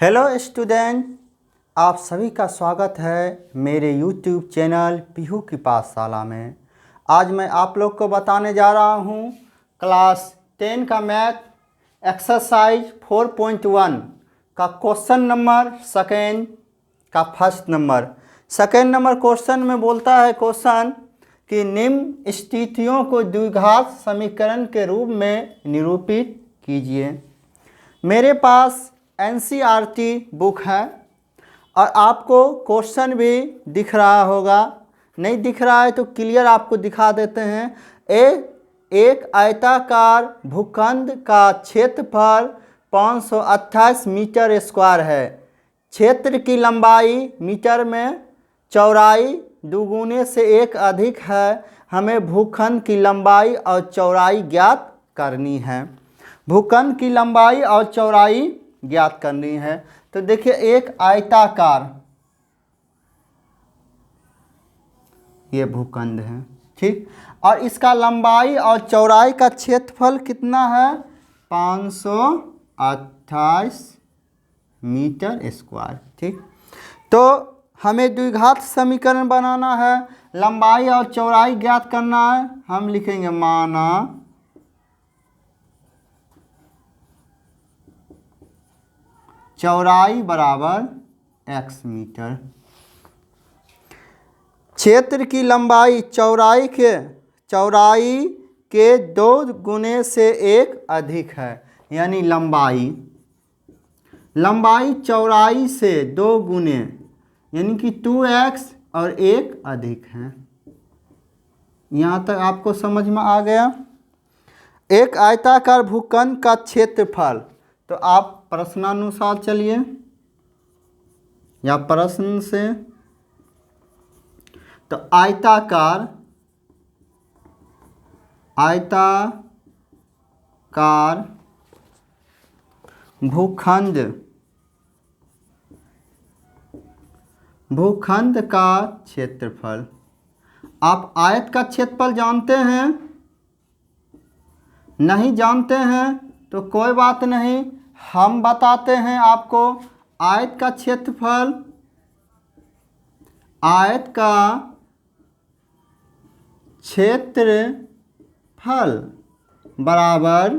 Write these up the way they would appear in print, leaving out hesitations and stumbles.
Hello student, आप सभी का स्वागत है मेरे YouTube चैनल पीहू की पाठशाला में। आज मैं आप लोग को बताने जा रहा हूँ क्लास 10 का मैथ एक्सरसाइज 4.1 का क्वेश्चन नंबर सेकेंड का first number. Second number question में बोलता है क्वेश्चन कि निम्न स्थितियों को द्विघात समीकरण के रूप में निरूपित कीजिए। मेरे पास NCERT बुक है और आपको क्वेश्चन भी दिख रहा होगा। नहीं दिख रहा है तो क्लियर आपको दिखा देते हैं। एक आयताकार भूखंड का क्षेत्रफल 528 मीटर स्क्वायर है। क्षेत्र की लंबाई मीटर में, चौड़ाई दुगुने से एक अधिक है। हमें भूखंड की लंबाई और चौड़ाई ज्ञात करनी है। भूखंड की लंबाई और चौड़ाई ज्ञात करनी है। तो देखिए, एक आयताकार ये भूखंड है, ठीक, और इसका लंबाई और चौड़ाई का क्षेत्रफल कितना है? 528 मीटर स्क्वायर, ठीक। तो हमें द्विघात समीकरण बनाना है, लंबाई और चौड़ाई ज्ञात करना है। हम लिखेंगे माना चौड़ाई बराबर x मीटर। क्षेत्र की लंबाई चौड़ाई के 2 गुने से एक अधिक है, यानी लंबाई चौड़ाई से 2 गुने यानी कि 2x और 1 अधिक है। यहाँ तक आपको समझ में आ गया। एक आयताकार भूखंड का क्षेत्रफल, तो आप प्रश्नानुसार चलिए या प्रश्न से, तो आयताकार भूखंड का क्षेत्रफल। आप आयत का क्षेत्रफल जानते हैं? नहीं जानते हैं तो कोई बात नहीं, हम बताते हैं आपको। आयत का क्षेत्रफल, आयत का क्षेत्रफल बराबर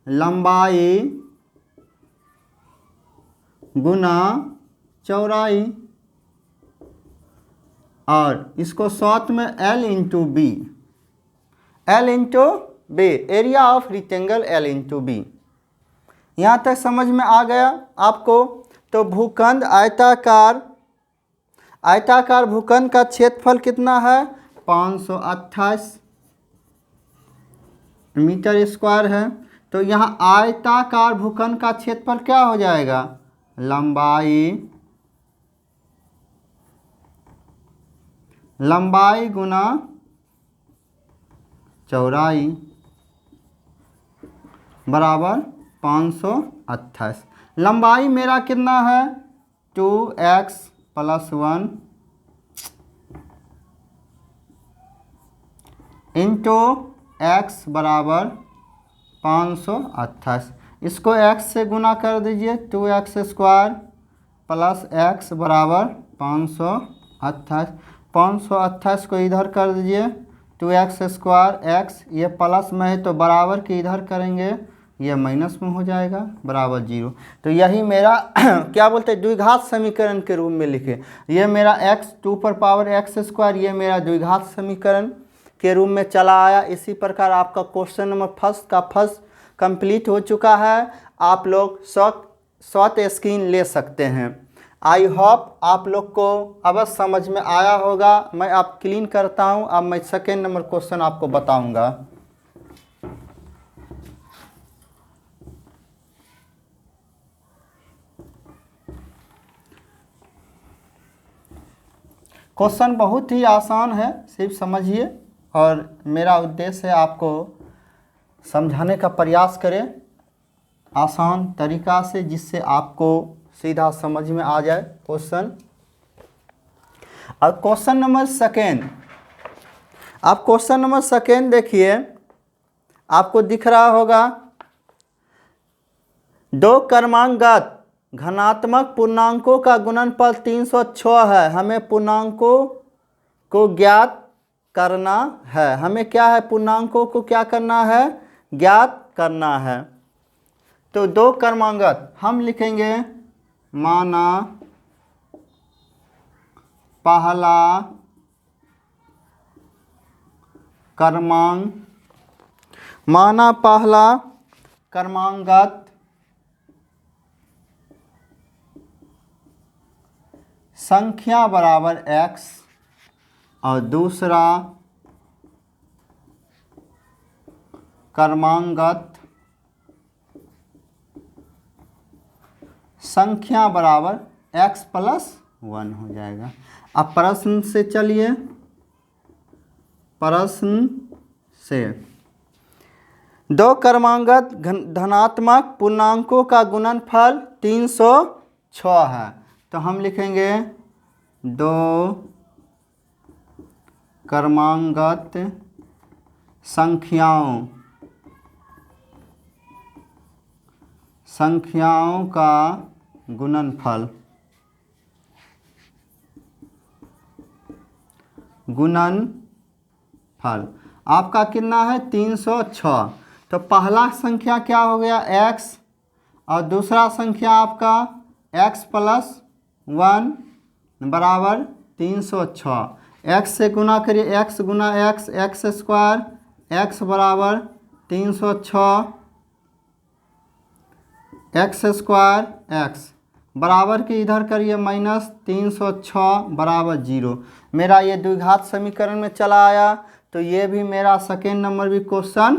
लंबाई गुना चौड़ाई, और इसको शॉर्ट में L into B, area of rectangle L into B. यहाँ तक समझ में आ गया आपको? तो भूखंड आयताकार भूखंड का क्षेत्रफल कितना है? 528 मीटर स्क्वायर है। तो यहाँ आयताकार भूखंड का क्षेत्रफल क्या हो जाएगा? लंबाई गुना चौड़ाई बराबर 528। लंबाई मेरा कितना है? 2x + 1 इंटू x बराबर 528। इसको x से गुना कर दीजिए, 2x स्क्वायर प्लस x बराबर 528। 528 को इधर कर दीजिए, 2x स्क्वायर, x ये प्लस में है तो बराबर के इधर करेंगे, ये माइनस में हो जाएगा, बराबर 0। तो यही मेरा क्या बोलते हैं, द्विघात समीकरण के रूप में लिखे। ये मेरा x 2 पर पावर x स्क्वायर, ये मेरा द्विघात समीकरण के रूप में चला आया। इसी प्रकार आपका क्वेश्चन नंबर फर्स्ट कंप्लीट हो चुका है। आप लोग शॉर्ट स्क्रीन ले सकते हैं। आई होप आप लोग को अवश्य समझ में आया होगा। मैं आप क्लीन करता हूं। अब मैं सेकेंड नंबर क्वेश्चन आपको बताऊंगा। क्वेश्चन बहुत ही आसान है, सिर्फ समझिए, और मेरा उद्देश्य है आपको समझाने का प्रयास करें आसान तरीका से, जिससे आपको सीधा समझ में आ जाए क्वेश्चन। और क्वेश्चन नंबर सेकेंड, आप क्वेश्चन नंबर सेकेंड देखिए, आपको दिख रहा होगा। 2 क्रमांकगत घनात्मक पूर्णांकों का गुणनफल 306 है। हमें पूर्णांकों को ज्ञात करना है। हमें क्या है, पूर्णांकों को क्या करना है, ज्ञात करना है। तो दो क्रमांगत हम लिखेंगे, माना पहला क्रमांक, माना पहला क्रमांगत संख्या बराबर x और दूसरा क्रमांगत संख्या बराबर x + 1 हो जाएगा। अब प्रश्न से चलिए, प्रश्न से दो क्रमांगत धनात्मक पूर्णांकों का गुणनफल 306 है। तो हम लिखेंगे दो क्रमांगत संख्याओं का गुणनफल आपका कितना है, 306। तो पहला संख्या क्या हो गया, x, और दूसरा संख्या आपका x + 1 बराबर 306। x से गुना करिए, x गुना x, x² x बराबर 306, x² x बराबर के इधर करिए -306 बराबर 0। मेरा ये द्विघात समीकरण में चला आया। तो ये भी मेरा सेकेंड नंबर भी क्वेश्चन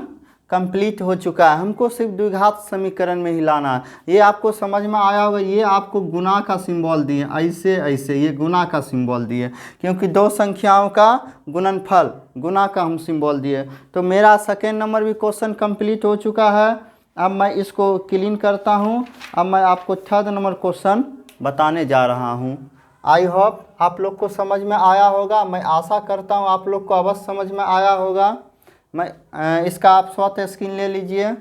कंप्लीट हो चुका है। हमको सिर्फ द्विघात समीकरण में ही लाना है। ये आपको समझ में आया होगा। ये आपको गुना का सिंबल दिए, ऐसे ऐसे ये गुना का सिंबल दिए, क्योंकि दो संख्याओं का गुणनफल, गुना का हम सिंबल दिए। तो मेरा सेकेंड नंबर भी क्वेश्चन कंप्लीट हो चुका है। अब मैं इसको क्लीन करता हूँ। अब मैं आपको थर्ड नंबर क्वेश्चन बताने जा रहा हूँ। आई होप आप लोग को समझ में आया होगा। मैं आशा करता हूँ आप लोग को अवश्य समझ में आया होगा। मैं इसका आप स्वतः स्क्रीन ले लीजिए।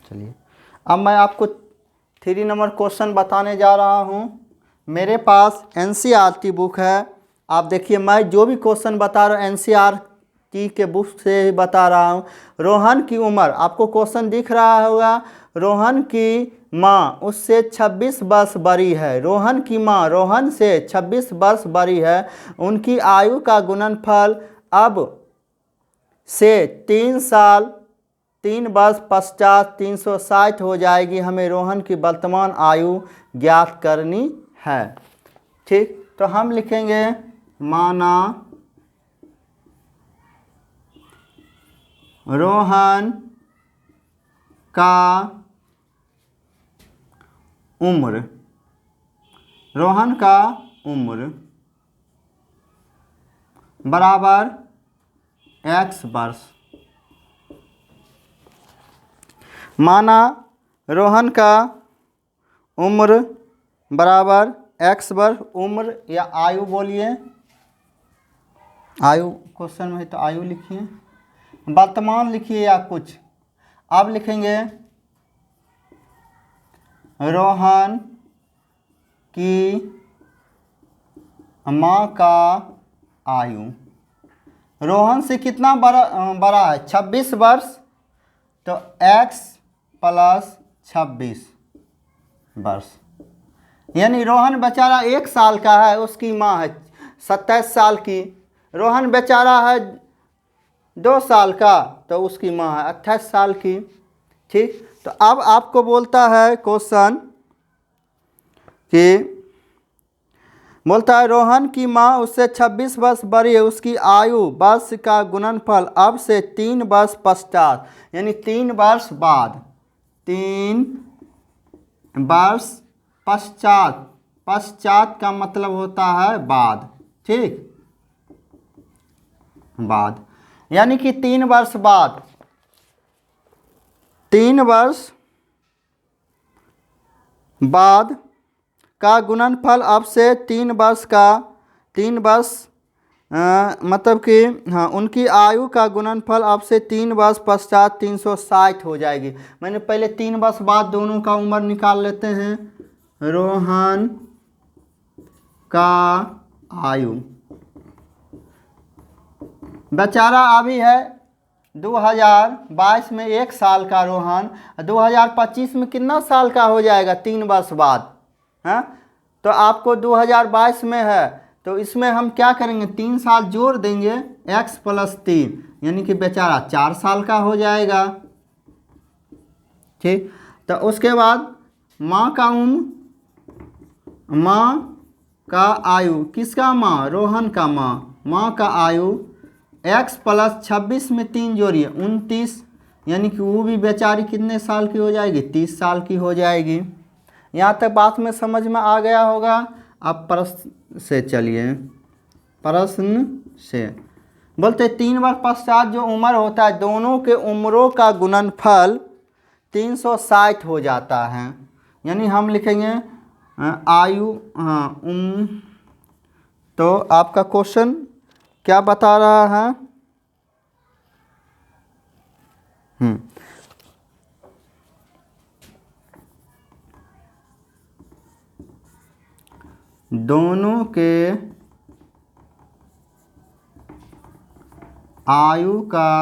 चलिए, अब मैं आपको 3 नंबर क्वेश्चन बताने जा रहा हूँ। मेरे पास NCERT बुक है। आप देखिए, मैं जो भी क्वेश्चन बता रहा हूँ NCERT के बुक से ही बता रहा हूँ। रोहन की उम्र, आपको क्वेश्चन दिख रहा होगा। रोहन की माँ उससे 26 वर्ष बड़ी है। रोहन की माँ रोहन से 26 वर्ष बड़ी है। उनकी आयु का गुणनफल अब से 3 साल 3 वर्ष पश्चात 360 हो जाएगी। हमें रोहन की वर्तमान आयु ज्ञात करनी है। ठीक, तो हम लिखेंगे, माना रोहन का उम्र, रोहन का उम्र बराबर x वर्ष। माना रोहन का उम्र बराबर x वर्ष। उम्र या आयु बोलिए, आयु क्वेश्चन में है तो आयु लिखिए, वर्तमान लिखिए या कुछ। अब लिखेंगे रोहन की माँ का आयु। रोहन से कितना बड़ा है, 26 वर्ष। तो x + 26 वर्ष, यानी रोहन बेचारा 1 साल का है, उसकी माँ है 27 साल की। रोहन बेचारा है 2 साल का, तो उसकी माँ है 28 साल की। ठीक, तो अब आपको बोलता है क्वेश्चन कि बोलता है रोहन की माँ उससे 26 वर्ष बड़ी है। उसकी आयु वर्ष का गुणनफल अब से 3 वर्ष पश्चात, यानी 3 वर्ष बाद, 3 वर्ष पश्चात, पश्चात का मतलब होता है बाद। ठीक, बाद, यानी कि 3 वर्ष बाद, 3 वर्ष बाद का गुणनफल अब से 3 वर्ष का, 3 वर्ष मतलब कि हाँ उनकी आयु का गुणनफल अब से 3 वर्ष पश्चात 360 हो जाएगी। मैंने पहले 3 वर्ष बाद दोनों का उम्र निकाल लेते हैं। रोहन का आयु बेचारा अभी है 2022 में 1 साल का रोहन, 2025 में कितना साल का हो जाएगा 3 वर्ष बाद, हाँ। तो आपको 2022 में है तो इसमें हम क्या करेंगे 3 साल जोड़ देंगे x + 3, यानी कि बेचारा 4 साल का हो जाएगा। ठीक, तो उसके बाद माँ का उम्र, माँ का आयु, किसका माँ, रोहन का माँ का आयु x + 26 में 3 जोड़िए 29, यानी कि वो भी बेचारी कितने साल की हो जाएगी 30 साल की हो जाएगी। यहाँ तक बात में समझ में आ गया होगा। अब प्रश्न से चलिए, प्रश्न से बोलते 3 वर्ष पश्चात जो उम्र होता है दोनों के उम्रों का गुणनफल 360 हो जाता है, यानी हम लिखेंगे आयु, हाँ तो आपका क्वेश्चन क्या बता रहा है, दोनों के आयु का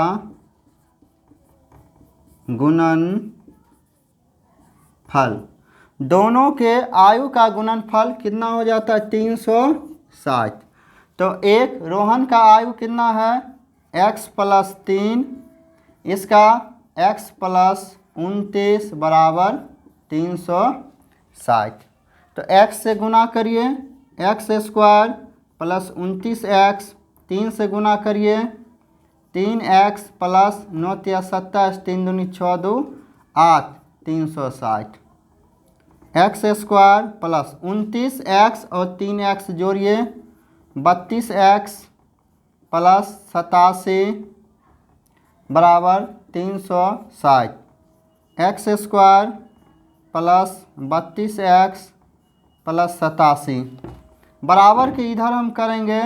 गुणनफल, दोनों के आयु का गुणनफल कितना हो जाता है 360। तो एक रोहन का आयु कितना है x + 3, इसका x + 29 बराबर 360। तो x से गुना करिए x² + 29x, 3 से गुना करिए 3x + 9 × 27, 3 दूनी 6 2 8, 360। x² + 29x और 3x जोड़िए 32x + 87 बराबर 360। x² + 32x + 87 बराबर के इधर हम करेंगे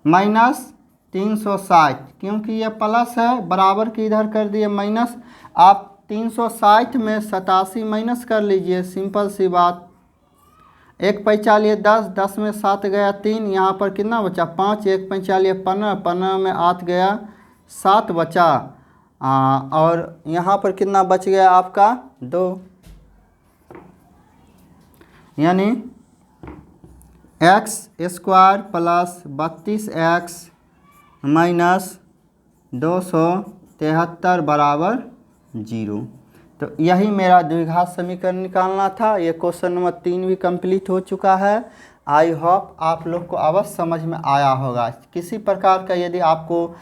-360, क्योंकि ये प्लस है, बराबर के इधर कर दिए माइनस। आप 360 में 87 माइनस कर लीजिए, सिंपल सी बात। 1 पैंचा लिए 10, 10 में 7 गया 3, यहाँ पर कितना बचा 5, 1 पैंचा लिए 15, 15 में 8 गया 7 बचा, और यहाँ पर कितना बच गया आपका 2, यानी x² + 32x - 273 बराबर 0। तो यही मेरा द्विघात समीकरण निकालना था। ये क्वेश्चन नंबर 3 भी कंप्लीट हो चुका है। आई होप आप लोग को अवश्य समझ में आया होगा। किसी प्रकार का यदि आपको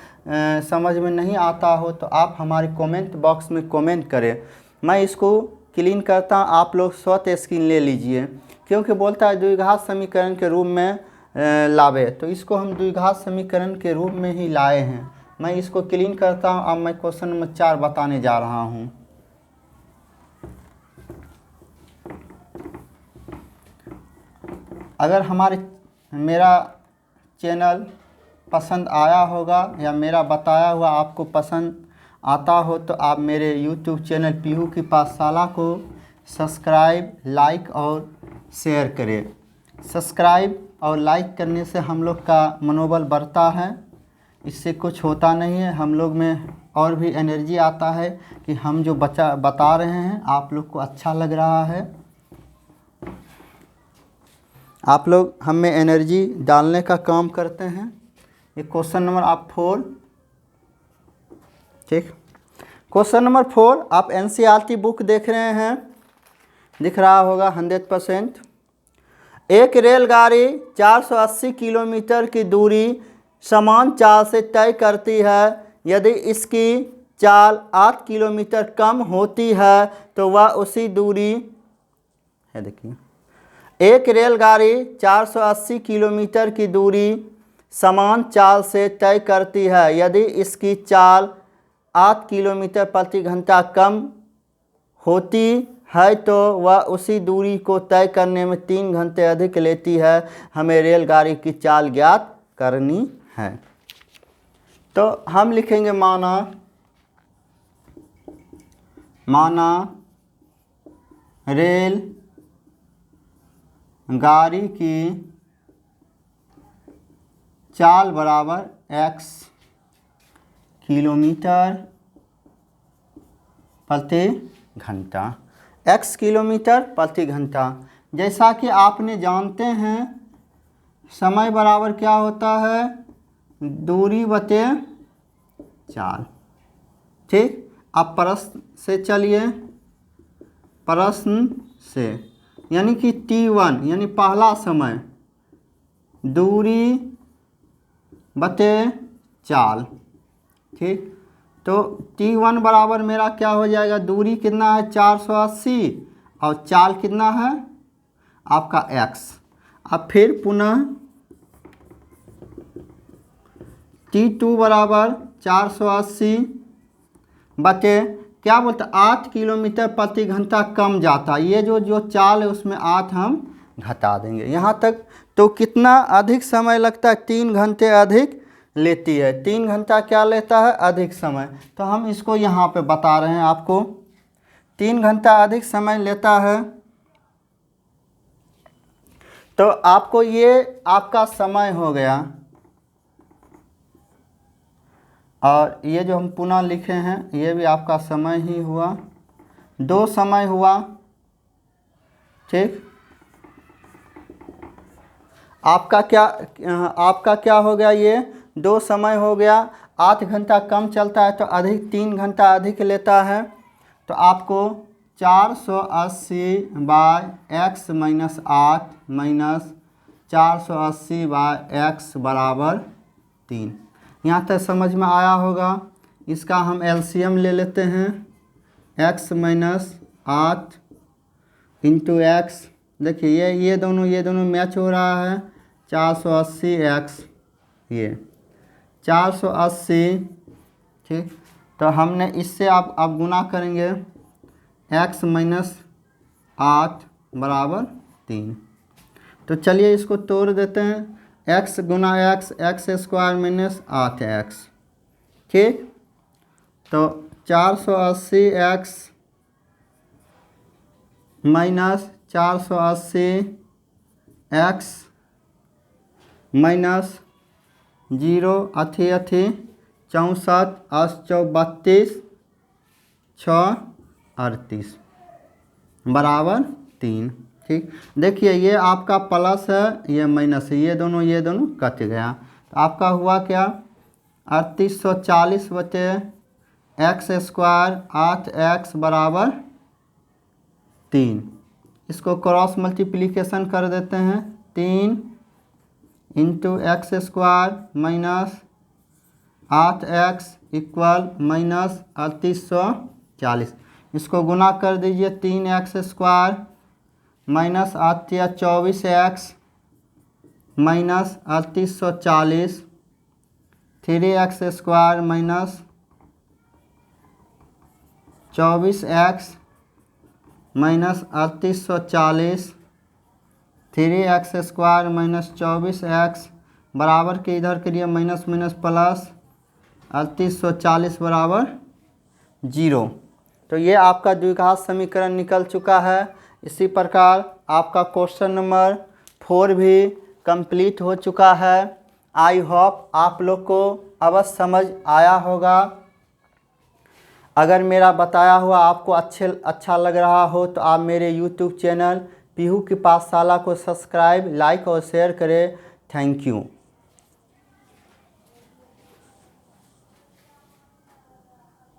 समझ में नहीं आता हो तो आप हमारे कमेंट बॉक्स में कमेंट करें, मैं इसको क्लीन करता हूँ, आप लोग स्वतः स्क्रीन ले लीजिए। क्योंकि बोलता है द्विघात समीकरण के रूप में लावे, तो इसको हम द्विघात समीकरण के रूप में ही लाए हैं। मैं इसको क्लीन करता हूँ। अब मैं क्वेश्चन नंबर 4 बताने जा रहा हूँ। अगर मेरा चैनल पसंद आया होगा या मेरा बताया हुआ आपको पसंद आता हो तो आप मेरे YouTube चैनल पीहू की पाठशाला को सब्सक्राइब, लाइक और शेयर करें। सब्सक्राइब और लाइक करने से हम लोग का मनोबल बढ़ता है, इससे कुछ होता नहीं है, हम लोग में और भी एनर्जी आता है कि हम जो बता रहे हैं आप लोग को अच्छा लग रहा है। आप लोग हम में एनर्जी डालने का काम करते हैं। ये क्वेश्चन नंबर आप 4, ठीक, क्वेश्चन नंबर 4 आप NCERT बुक देख रहे हैं, दिख रहा होगा 100%। एक रेलगाड़ी 480 किलोमीटर की दूरी समान चाल से तय करती है। यदि इसकी चाल 8 किलोमीटर कम होती है तो वह उसी दूरी है। देखिए, एक रेलगाड़ी 480 किलोमीटर की दूरी समान चाल से तय करती है। यदि इसकी चाल 8 किलोमीटर प्रति घंटा कम होती है तो वह उसी दूरी को तय करने में 3 घंटे अधिक लेती है। हमें रेलगाड़ी की चाल ज्ञात करनी है। तो हम लिखेंगे माना रेल गाड़ी की चाल बराबर x किलोमीटर प्रति घंटा, x किलोमीटर प्रति घंटा। जैसा कि आपने जानते हैं समय बराबर क्या होता है, दूरी बटे चाल। ठीक, अब प्रश्न से चलिए, प्रश्न से यानी कि t1 यानी पहला समय दूरी बटे चाल। ठीक, तो t1 बराबर मेरा क्या हो जाएगा, दूरी कितना है 480 और चाल कितना है आपका x। अब फिर पुनः t2 बराबर 480 बटे क्या बोलते 8 किलोमीटर प्रति घंटा कम जाता, ये जो चाल है उसमें 8 हम घटा देंगे यहाँ तक। तो कितना अधिक समय लगता है, 3 घंटे अधिक लेती है। 3 घंटा क्या लेता है, अधिक समय। तो हम इसको यहाँ पे बता रहे हैं आपको, 3 घंटा अधिक समय लेता है। तो आपको ये आपका समय हो गया, और ये जो हम पुनः लिखे हैं ये भी आपका समय ही हुआ, 2 समय हुआ। ठीक, आपका क्या हो गया, ये 2 समय हो गया। 8 घंटा कम चलता है तो अधिक 3 घंटा अधिक लेता है। तो आपको 480 by x minus 8 minus 480 by x बराबर 3। यहाँ तक समझ में आया होगा। इसका हम एलसीएम ले लेते हैं, x माइनस 8 इंटू एक्स। देखिए ये दोनों मैच हो रहा है, 480x ये 480। ठीक, तो हमने इससे आप अब गुना करेंगे, x माइनस 8 बराबर 3। तो चलिए इसको तोड़ देते हैं, x गुना x स्क्वायर माइनस 8x। ठीक, तो 480x माइनस 480x माइनस 0 अथी 64 32 6 38 बराबर 3। ठीक, देखिए ये आपका प्लस है, ये माइनस है, ये दोनों कट गया। तो आपका हुआ क्या, 3840 बचे x स्क्वायर 8x बराबर 3। इसको क्रॉस मल्टीप्लिकेशन कर देते हैं, 3 into x square minus 8x equal minus 3840। इसको गुना कर दीजिए, 3x square minus 24x minus 3840, 3x square minus 24x minus 3840, 3x square minus 24x बराबर के इधर के लिए माइनस माइनस प्लस 3840 बराबर 0। तो ये आपका द्विघात समीकरण निकल चुका है। इसी प्रकार आपका क्वेश्चन नंबर 4 भी कंप्लीट हो चुका है। आई होप आप लोग को अवश्य समझ आया होगा। अगर मेरा बताया हुआ आपको अच्छा लग रहा हो तो आप मेरे यूट्यूब चैनल पीहू की पाठशाला को सब्सक्राइब, लाइक और शेयर करें। Thank you.